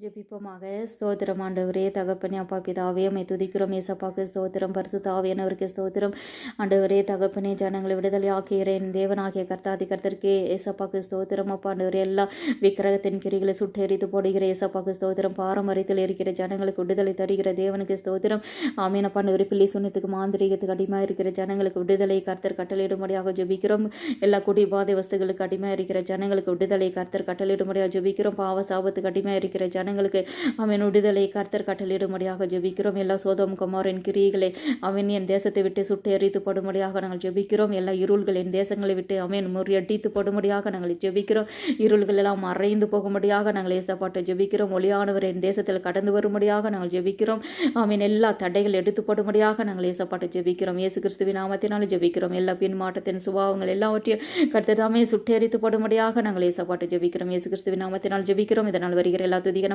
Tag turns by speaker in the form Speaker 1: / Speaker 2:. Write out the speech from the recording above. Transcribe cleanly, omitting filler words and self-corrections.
Speaker 1: ஜெபிப்போமாக. ஸ்தோத்திரம் ஆண்டவரே, தகப்பனே, அப்பா பிதாவே, உம்மை துதிக்கிறோம். ஏசப்பாக்கு ஸ்தோத்திரம், பரிசுத்த ஆவியானவருக்கு ஸ்தோத்திரம். ஆண்டவரே தகப்பனே, ஜனங்களை விடுதலை ஆக்குகிற என் தேவனாகிய கர்த்தாதி கர்த்தருக்கே ஏசப்பாக்கு ஸ்தோத்திரம். அப்பா ஆண்டவரே, எல்லா விக்கிரகத்தின் கிரிகளை சுட்டெரித்து போடுகிற ஏசப்பாக்கு ஸ்தோத்திரம். பாரம்பரியத்தில் இருக்கிற ஜனங்களுக்கு விடுதலை தருகிற தேவனுக்கு ஸ்தோத்திரம். ஆமீன். அப்பா ஆண்டவரே, பிள்ளை சுண்ணத்துக்கு மாந்திரிகத்துக்கு அடிமையாக இருக்கிற ஜனங்களுக்கு விடுதலை கர்த்தர் கட்டளையிடும்படியாக ஜெபிக்கிறோம். எல்லா குடி பாதை வஸ்துகளுக்கு அடிமையாக இருக்கிற ஜனங்களுக்கு விடுதலை கர்த்தர் கட்டளையிடும்படியாக ஜெபிக்கிறோம். பாவ சாபத்துக்கு அடிமையாக இருக்கிற ஜனங்களுக்கு அவன் விடுதலை கர்த்தர் கட்டளையிடும்படியாக ஜெபிக்கிறோம். எல்லா சோதோம் குமாரின் கிரியைகளை அவன் என் தேசத்தை விட்டு சுட்டு எரித்து படும்படியாக நாங்கள் ஜெபிக்கிறோம். எல்லா இருள்கள் என் தேசங்களை விட்டு அவன் முறியடித்து படும்படியாக நாங்கள் ஜெபிக்கிறோம். இருள்கள் எல்லாம் மறைந்து போகும்படியாக நாங்கள் ஏசப்பாட்டை ஜெபிக்கிறோம். ஒளியானவர் என் தேசத்தில் கடந்து வரும்படியாக நாங்கள் ஜெபிக்கிறோம். அவன் எல்லா தடைகள் எடுத்து போடும்படியாக நாங்கள் ஏசப்பாட்டை ஜெபிக்கிறோம். இயேசு கிறிஸ்துவின் நாமத்தினால் ஜெபிக்கிறோம். எல்லா பின்மாற்றத்தின் சுபாவங்கள் எல்லாவற்றையும் கர்த்தர் தாமே சுட்டெரித்து படும்படியாக நாங்கள் ஏசப்பாட்டை ஜெபிக்கிறோம். இயேசு கிறிஸ்துவின் நாமத்தினால் ஜெபிக்கிறோம். இதனால் வருகிற எல்லா துதிக